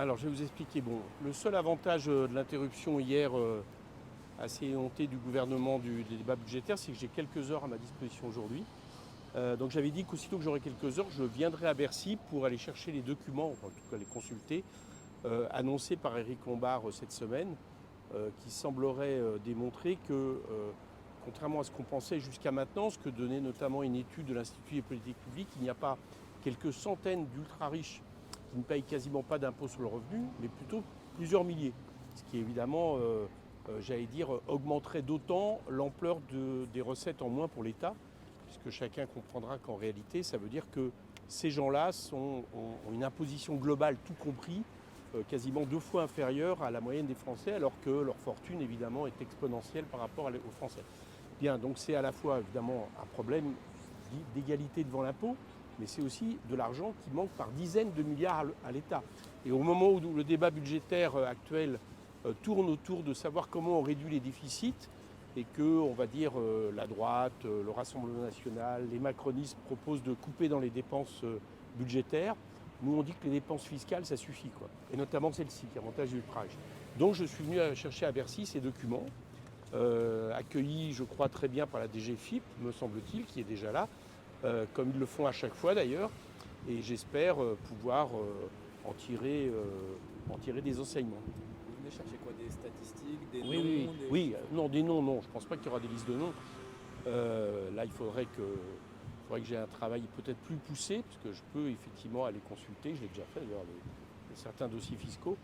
Alors, je vais vous expliquer. Bon, le seul avantage de l'interruption hier assez éhontée du gouvernement des débats budgétaires, c'est que j'ai quelques heures à ma disposition aujourd'hui. Donc, j'avais dit qu'aussitôt que j'aurais quelques heures, je viendrai à Bercy pour aller chercher les documents, enfin, en tout cas les consulter, annoncés par Éric Lombard cette semaine, qui semblerait démontrer que, contrairement à ce qu'on pensait jusqu'à maintenant, ce que donnait notamment une étude de l'Institut des politiques publiques, il n'y a pas quelques centaines d'ultra-riches qui ne payent quasiment pas d'impôt sur le revenu, mais plutôt plusieurs milliers. Ce qui évidemment, j'allais dire, augmenterait d'autant l'ampleur des recettes en moins pour l'État, puisque chacun comprendra qu'en réalité, ça veut dire que ces gens-là ont une imposition globale, tout compris, quasiment 2 fois inférieure à la moyenne des Français, alors que leur fortune, évidemment, est exponentielle par rapport aux Français. Bien, donc c'est à la fois, évidemment, un problème d'égalité devant l'impôt, mais c'est aussi de l'argent qui manque par dizaines de milliards à l'État. Et au moment où le débat budgétaire actuel tourne autour de savoir comment on réduit les déficits, et que, on va dire, la droite, le Rassemblement national, les macronistes proposent de couper dans les dépenses budgétaires, nous on dit que les dépenses fiscales, ça suffit, quoi. Et notamment celle-ci, qui avantage l'ultra-riche. Donc je suis venu chercher à Bercy ces documents, accueillis, je crois, très bien par la DGFiP, me semble-t-il, qui est déjà là, comme ils le font à chaque fois d'ailleurs, et j'espère pouvoir en tirer des enseignements. Vous venez chercher quoi? Des statistiques, des Oui, noms oui, des... oui. Non, des noms, non. Je ne pense pas qu'il y aura des listes de noms. Là, il faudrait que j'ai un travail peut-être plus poussé, parce que je peux effectivement aller consulter, je l'ai déjà fait d'ailleurs, certains dossiers fiscaux.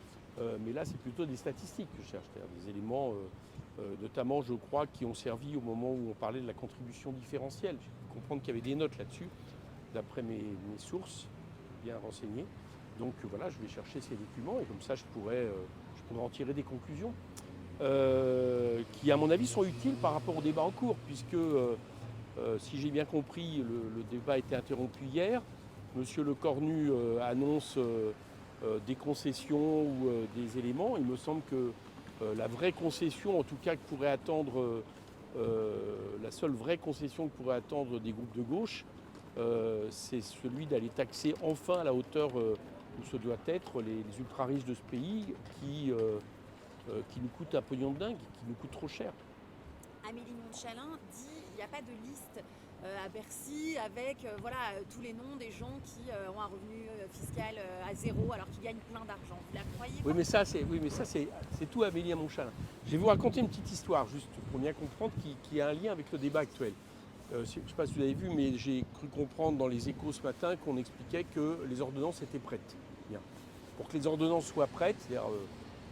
Mais là, c'est plutôt des statistiques que je cherche, c'est-à-dire des éléments, notamment, je crois, qui ont servi au moment où on parlait de la contribution différentielle. J'ai pu comprendre qu'il y avait des notes là-dessus, d'après mes sources bien renseignées. Donc voilà, je vais chercher ces documents et comme ça, je pourrais en tirer des conclusions qui, à mon avis, sont utiles par rapport au débat en cours, puisque, si j'ai bien compris, le débat a été interrompu hier. Monsieur Lecornu annonce des concessions ou des éléments. Il me semble que la vraie concession, en tout cas, que pourrait attendre, la seule vraie concession que pourrait attendre des groupes de gauche, c'est celui d'aller taxer enfin à la hauteur où ce doit être les ultra-riches de ce pays qui nous coûtent un pognon de dingue, qui nous coûtent trop cher. Amélie Montchalin dit qu'il n'y a pas de liste à Bercy avec tous les noms des gens qui ont un revenu fiscal à zéro alors qu'ils gagnent plein d'argent. Vous la croyez pas? Oui, mais ça c'est tout Amélie Montchalin. Je vais vous raconter une petite histoire, juste pour bien comprendre, qui a un lien avec le débat actuel. Je ne sais pas si vous avez vu, mais j'ai cru comprendre dans les Échos ce matin qu'on expliquait que les ordonnances étaient prêtes. Bien. Pour que les ordonnances soient prêtes, c'est-à-dire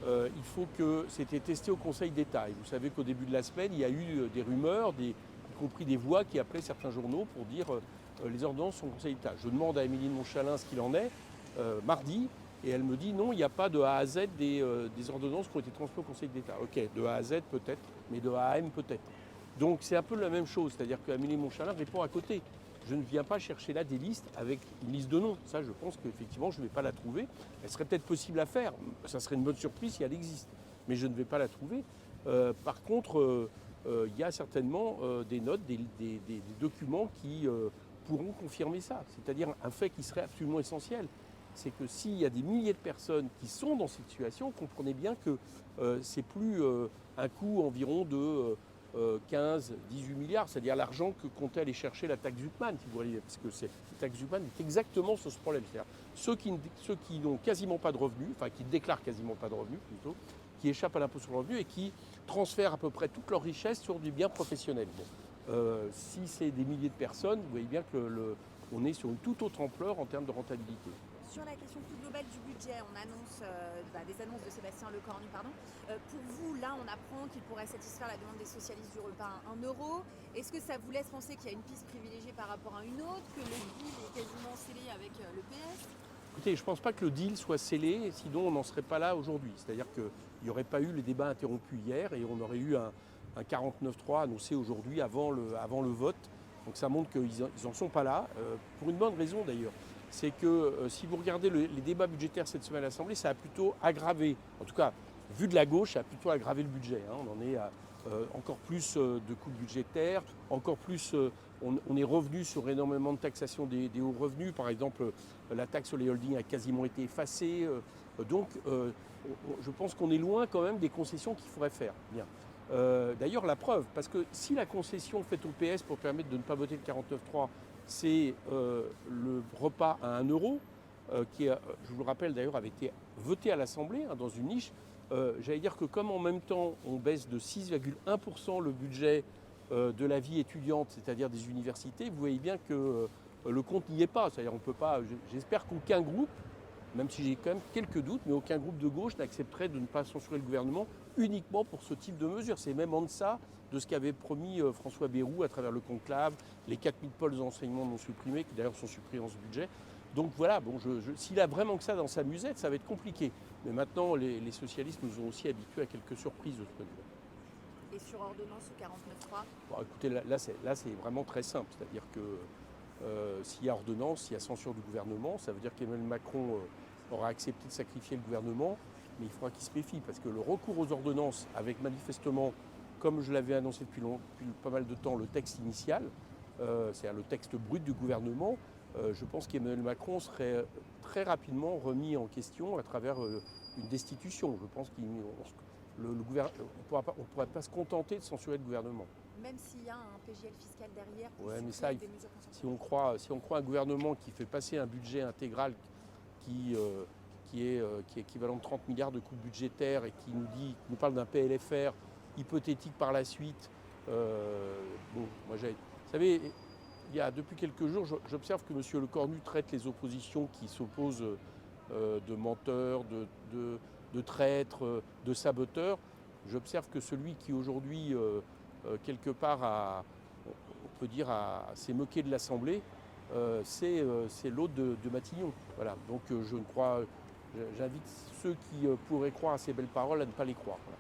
il faut que c'était testé au Conseil d'État. Et vous savez qu'au début de la semaine, il y a eu des rumeurs, y compris des voix qui appelaient certains journaux pour dire les ordonnances sont au Conseil d'État. Je demande à Émilie de Montchalin ce qu'il en est mardi, et elle me dit non, il n'y a pas de A à Z des ordonnances qui ont été transmises au Conseil d'État. Ok, de A à Z peut-être, mais de A à M peut-être. Donc c'est un peu la même chose, c'est-à-dire qu'Amélie Montchalin répond à côté. Je ne viens pas chercher là des listes avec une liste de noms. Ça, je pense qu'effectivement, je ne vais pas la trouver. Elle serait peut-être possible à faire. Ça serait une bonne surprise si elle existe. Mais je ne vais pas la trouver. Par contre, il y a certainement des notes, des documents qui pourront confirmer ça. C'est-à-dire un fait qui serait absolument essentiel. C'est que s'il y a des milliers de personnes qui sont dans cette situation, comprenez bien que c'est plus un coût environ de 15-18 milliards, c'est-à-dire l'argent que comptait aller chercher la taxe Zuckman, si vous voulez, parce que la taxe Zuckman est exactement sur ce problème. C'est-à-dire ceux qui n'ont quasiment pas de revenus, enfin qui déclarent quasiment pas de revenus plutôt, qui échappent à l'impôt sur le revenu et qui transfèrent à peu près toute leur richesse sur du bien professionnel. Bon. Si c'est des milliers de personnes, vous voyez bien que on est sur une toute autre ampleur en termes de rentabilité. Sur la question plus globale du budget, on annonce des annonces de Sébastien Lecornu. Pour vous, là, on apprend qu'il pourrait satisfaire la demande des socialistes du repas à 1 euro. Est-ce que ça vous laisse penser qu'il y a une piste privilégiée par rapport à une autre, que le deal est quasiment scellé avec le PS? Écoutez, je ne pense pas que le deal soit scellé, sinon on n'en serait pas là aujourd'hui. C'est-à-dire qu'il n'y aurait pas eu les débats interrompus hier et on aurait eu un 49-3 annoncé aujourd'hui avant le vote. Donc ça montre qu'ils n'en sont pas là, pour une bonne raison d'ailleurs. C'est que si vous regardez les débats budgétaires cette semaine à l'Assemblée, ça a plutôt aggravé, en tout cas, vu de la gauche, ça a plutôt aggravé le budget. On en est à encore plus de coupes budgétaires, encore plus, on est revenu sur énormément de taxation des hauts revenus. Par exemple, la taxe sur les holdings a quasiment été effacée. Donc, je pense qu'on est loin quand même des concessions qu'il faudrait faire. Bien. D'ailleurs, la preuve, parce que si la concession faite au PS pour permettre de ne pas voter le 49.3, c'est le repas à 1 euro, qui, je vous le rappelle d'ailleurs, avait été voté à l'Assemblée dans une niche. J'allais dire que comme en même temps on baisse de 6,1% le budget de la vie étudiante, c'est-à-dire des universités, vous voyez bien que le compte n'y est pas. C'est-à-dire on peut pas. J'espère qu'aucun groupe, même si j'ai quand même quelques doutes, mais aucun groupe de gauche n'accepterait de ne pas censurer le gouvernement uniquement pour ce type de mesures. C'est même en deçà de ce qu'avait promis François Bayrou à travers le conclave, les 4000 pôles d'enseignement non supprimés, qui d'ailleurs sont supprimés dans ce budget. Donc voilà, bon, s'il a vraiment que ça dans sa musette, ça va être compliqué. Mais maintenant, les socialistes nous ont aussi habitués à quelques surprises de ce point de vue. Et sur ordonnance ou 49.3 ? Bon, écoutez, là c'est vraiment très simple. C'est-à-dire que s'il y a ordonnance, s'il y a censure du gouvernement, ça veut dire qu'Emmanuel Macron aura accepté de sacrifier le gouvernement, mais il faudra qu'il se méfie, parce que le recours aux ordonnances, avec manifestement, comme je l'avais annoncé depuis pas mal de temps, le texte initial, c'est-à-dire le texte brut du gouvernement, je pense qu'Emmanuel Macron serait très rapidement remis en question à travers une destitution. Je pense qu'on ne pourrait pas se contenter de censurer le gouvernement. Même s'il y a un PGL fiscal derrière pour Ouais, mais supprimer ça, des mesures consensuelles. si on croit un gouvernement qui fait passer un budget intégral qui est équivalent de 30 milliards de coûts budgétaires et qui nous parle d'un PLFR hypothétique par la suite, vous savez, depuis quelques jours, j'observe que M. Lecornu traite les oppositions qui s'opposent de menteurs, de traîtres, de saboteurs. J'observe que celui qui aujourd'hui, quelque part, on peut dire, s'est moqué de l'Assemblée, c'est l'autre de Matignon. Voilà. Donc j'invite ceux qui pourraient croire à ces belles paroles à ne pas les croire. Voilà.